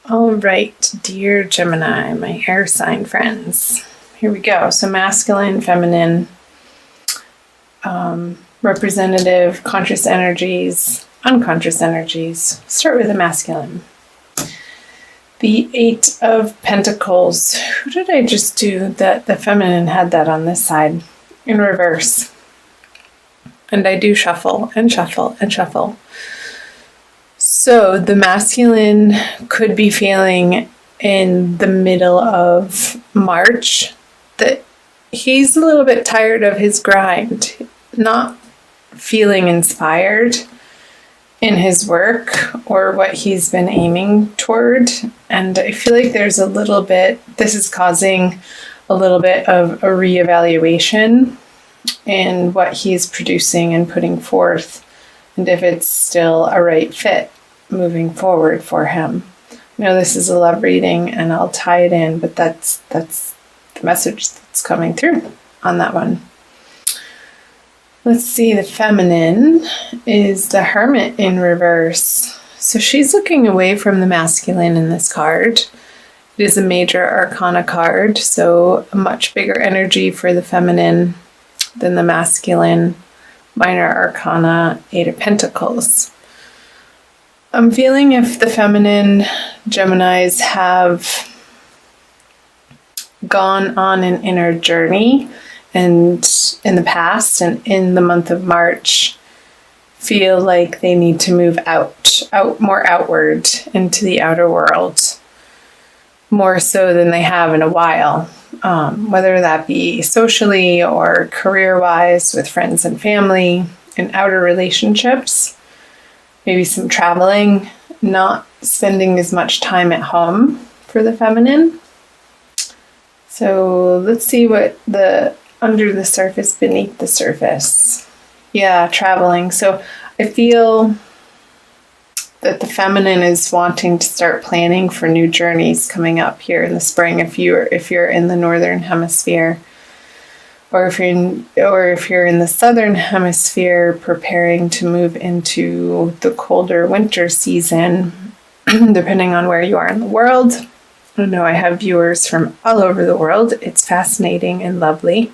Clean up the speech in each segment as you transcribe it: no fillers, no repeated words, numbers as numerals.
All right, dear Gemini, my air sign friends. Here we go. So masculine, feminine, representative, conscious energies, unconscious energies. Start with the masculine. The Eight of Pentacles. Who did I just do that? The feminine had that on this side in reverse. And I do shuffle and shuffle and shuffle. So the masculine could be feeling in the middle of March that he's a little bit tired of his grind, not feeling inspired in his work or what he's been aiming toward. And I feel like there's a little bit, this is causing a little bit of a reevaluation in what he's producing and putting forth, and if it's still a right fit moving forward for him. I know this is a love reading and I'll tie it in, but that's the message that's coming through on that one. Let's see, the feminine is the Hermit in reverse. So she's looking away from the masculine in this card. It is a major arcana card, so a much bigger energy for the feminine than the masculine. Minor arcana, Eight of Pentacles. I'm feeling if the feminine Geminis have gone on an inner journey and in the past and in the month of March feel like they need to move out more outward into the outer world, more so than they have in a while, whether that be socially or career-wise with friends and family, in outer relationships. Maybe some traveling, not spending as much time at home for the feminine. So let's see what the under the surface, beneath the surface. Yeah, traveling. So I feel that the feminine is wanting to start planning for new journeys coming up here in the spring if you're in the northern hemisphere. Or if you're in the southern hemisphere, preparing to move into the colder winter season, depending on where you are in the world. I know I have viewers from all over the world. It's fascinating and lovely.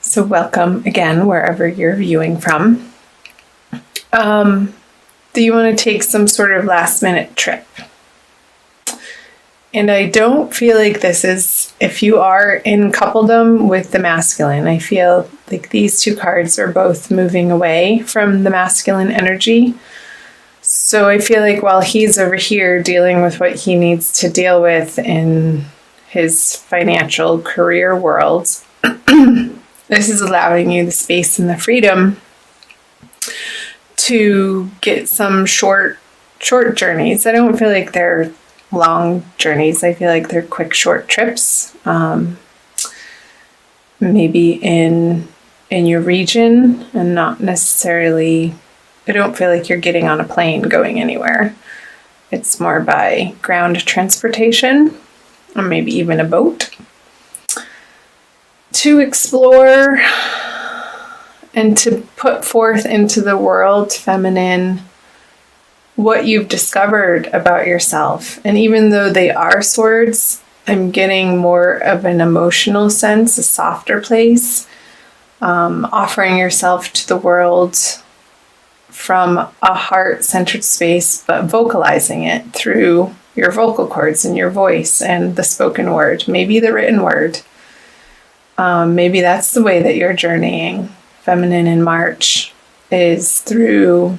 So welcome again, wherever you're viewing from. Do you want to take some sort of last minute trip? And I don't feel like this is, if you are in coupledom with the masculine, I feel like these two cards are both moving away from the masculine energy. So I feel like while he's over here dealing with what he needs to deal with in his financial career world, this is allowing you the space and the freedom to get some short journeys. I don't feel like they're long journeys. I feel like they're quick, short trips. Maybe in your region, and not necessarily, I don't feel like you're getting on a plane going anywhere. It's more by ground transportation, or maybe even a boat, to explore and to put forth into the world, feminine, what you've discovered about yourself. And even though they are swords, I'm getting more of an emotional sense, a softer place, offering yourself to the world from a heart-centered space, but vocalizing it through your vocal cords and your voice and the spoken word, maybe the written word. Maybe that's the way that you're journeying. Feminine in March is through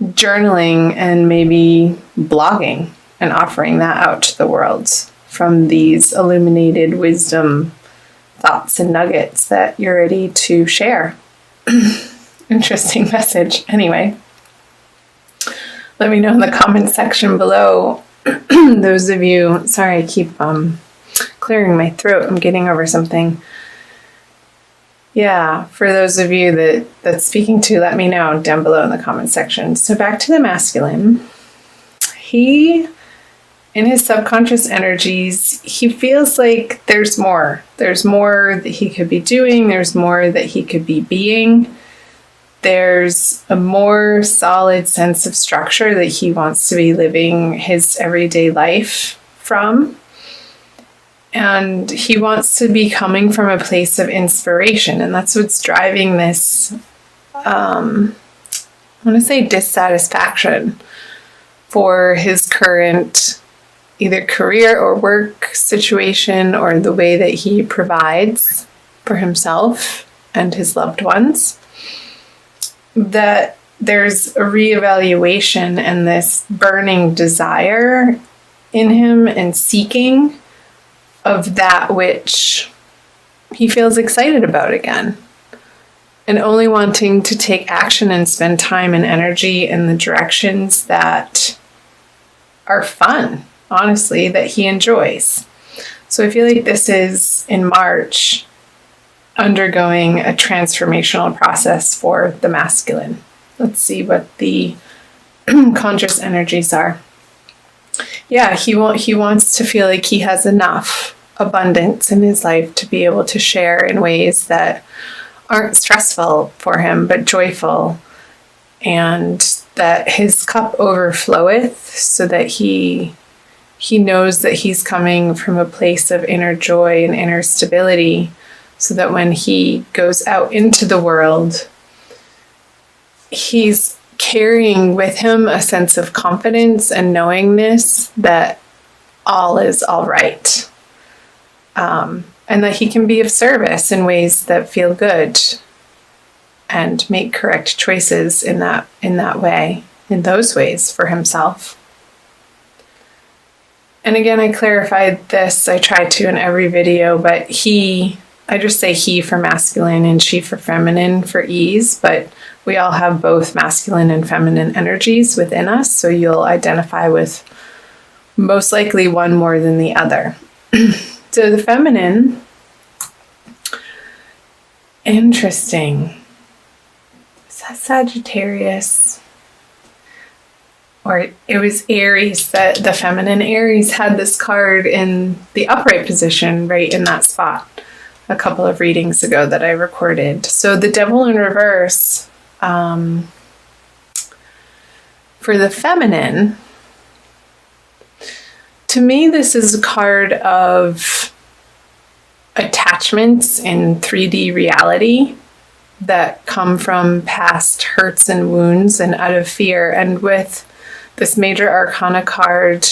journaling and maybe blogging and offering that out to the world from these illuminated wisdom thoughts and nuggets that you're ready to share. Interesting message. Anyway, let me know in the comment section below. Those of you, sorry, I keep clearing my throat. I'm getting over something. Yeah, for those of you that's speaking to, let me know down below in the comment section. So back to the masculine. He, in his subconscious energies, he feels like there's more. There's more that he could be doing. There's more that he could be being. there's a more solid sense of structure that he wants to be living his everyday life from. And he wants to be coming from a place of inspiration. And that's what's driving this, I want to say, dissatisfaction for his current either career or work situation, or the way that he provides for himself and his loved ones. That there's a reevaluation and this burning desire in him and seeking of that which he feels excited about again, and only wanting to take action and spend time and energy in the directions that are fun, honestly, that he enjoys. So I feel like this is, in March, undergoing a transformational process for the masculine. Let's see what the conscious energies are. Yeah, he wants to feel like he has enough abundance in his life to be able to share in ways that aren't stressful for him, but joyful, and that his cup overfloweth, so that he knows that he's coming from a place of inner joy and inner stability, so that when he goes out into the world, he's carrying with him a sense of confidence and knowingness that all is all right. And that he can be of service in ways that feel good and make correct choices in that way, in those ways for himself. And again, I clarified this, I try to in every video, but I just say he for masculine and she for feminine for ease, but we all have both masculine and feminine energies within us, so you'll identify with most likely one more than the other. So the feminine, interesting. Is that Sagittarius? Or it was Aries, that the feminine Aries had this card in the upright position, right in that spot, a couple of readings ago that I recorded. So the Devil in reverse, for the feminine, to me, this is a card of attachments in 3D reality that come from past hurts and wounds and out of fear. And with this major arcana card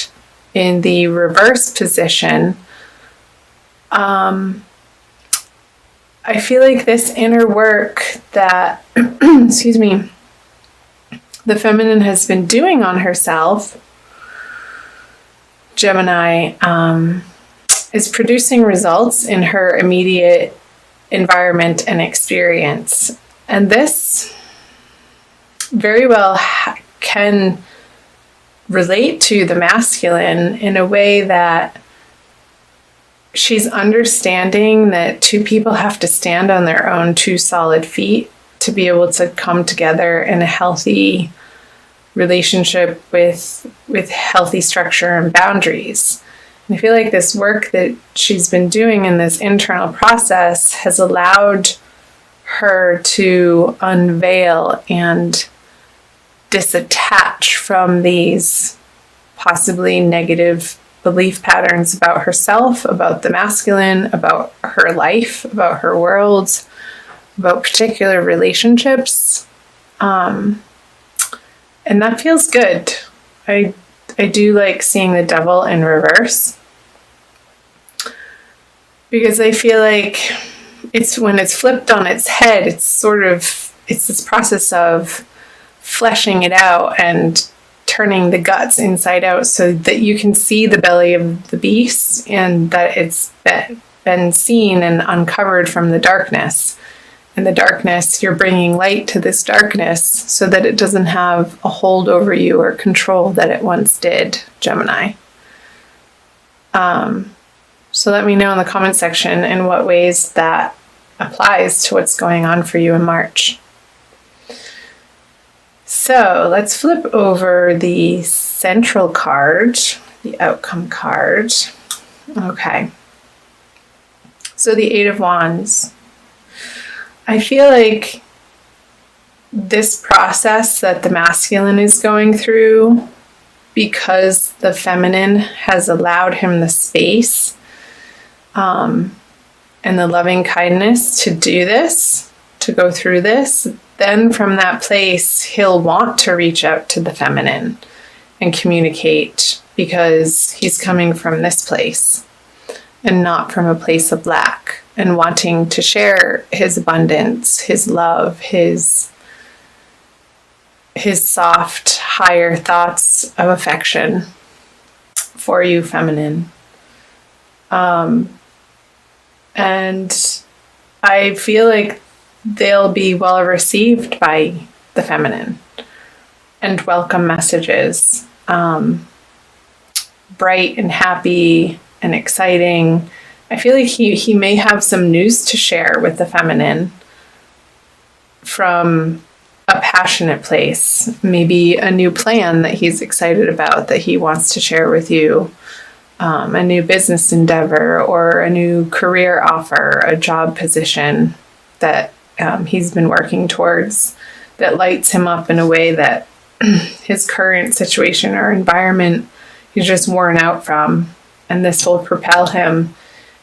in the reverse position, I feel like this inner work that, excuse me, the feminine has been doing on herself, Gemini, is producing results in her immediate environment and experience. And this very well can relate to the masculine in a way that she's understanding that two people have to stand on their own two solid feet to be able to come together in a healthy relationship with healthy structure and boundaries. And I feel like this work that she's been doing in this internal process has allowed her to unveil and disattach from these possibly negative belief patterns about herself, about the masculine, about her life, about her world, about particular relationships. And that feels good. I do like seeing the Devil in reverse, because I feel like it's when it's flipped on its head, it's this process of fleshing it out and turning the guts inside out so that you can see the belly of the beast and that it's been seen and uncovered from the darkness. In the darkness, you're bringing light to this darkness so that it doesn't have a hold over you or control that it once did, Gemini. So let me know in the comment section in what ways that applies to what's going on for you in March. So let's flip over the central card, the outcome card. Okay. So the Eight of Wands. I feel like this process that the masculine is going through, because the feminine has allowed him the space and the loving kindness to do this, to go through this, then from that place, he'll want to reach out to the feminine and communicate, because he's coming from this place and not from a place of lack, and wanting to share his abundance, his love, his soft, higher thoughts of affection for you, feminine. And I feel like they'll be well received by the feminine and welcome messages. Bright and happy and exciting. I feel like he may have some news to share with the feminine from a passionate place, maybe a new plan that he's excited about that he wants to share with you, a new business endeavor or a new career offer, a job position that he's been working towards that lights him up in a way that his current situation or environment he's just worn out from. And this will propel him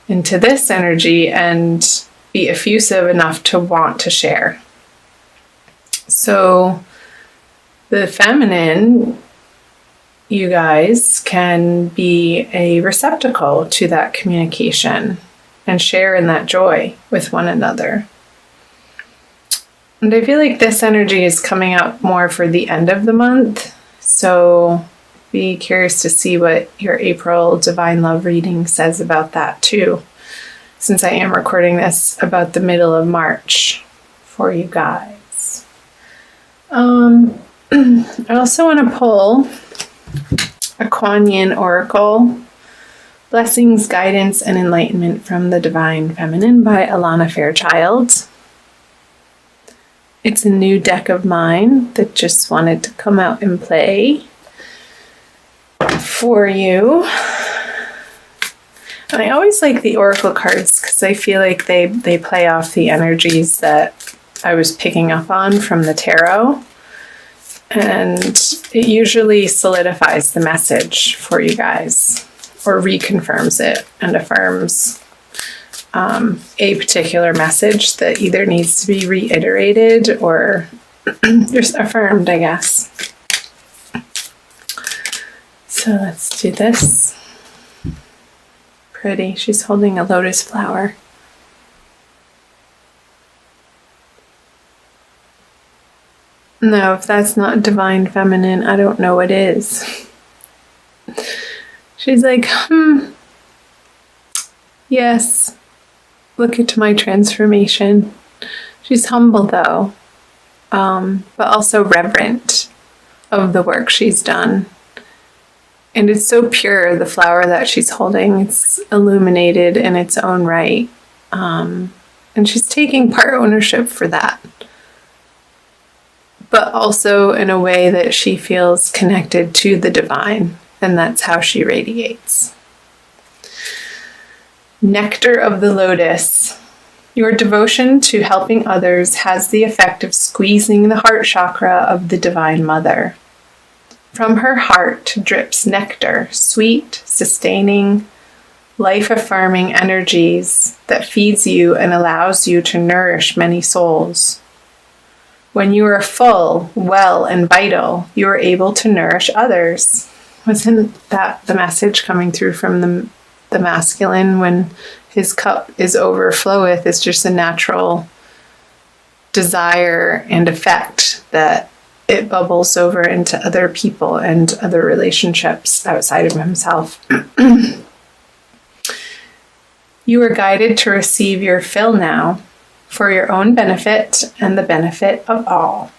into this energy and be effusive enough to want to share. So the feminine, you guys, can be a receptacle to that communication and share in that joy with one another. And I feel like this energy is coming out more for the end of the month. So be curious to see what your April Divine Love reading says about that too, since I am recording this about the middle of March for you guys. I also want to pull a Kuan Yin Oracle, Blessings, Guidance, and Enlightenment from the Divine Feminine by Alana Fairchild. It's a new deck of mine that just wanted to come out and play for you. And I always like the Oracle cards because I feel like they play off the energies that I was picking up on from the tarot. And it usually solidifies the message for you guys, or reconfirms it and affirms a particular message that either needs to be reiterated or just affirmed, I guess. So let's do this. Pretty. She's holding a lotus flower. No, if that's not divine feminine, I don't know what is. She's like, yes, look at my transformation. She's humble though, but also reverent of the work she's done. And it's so pure, the flower that she's holding. It's illuminated in its own right. And she's taking part ownership for that. But also in a way that she feels connected to the divine. And that's how she radiates. Nectar of the Lotus. Your devotion to helping others has the effect of squeezing the heart chakra of the Divine Mother. From her heart drips nectar, sweet, sustaining, life-affirming energies that feeds you and allows you to nourish many souls. When you are full, well, and vital, you are able to nourish others. Wasn't that the message coming through from the masculine when his cup is overfloweth? It's just a natural desire and effect that it bubbles over into other people and other relationships outside of himself. You are guided to receive your fill now for your own benefit and the benefit of all.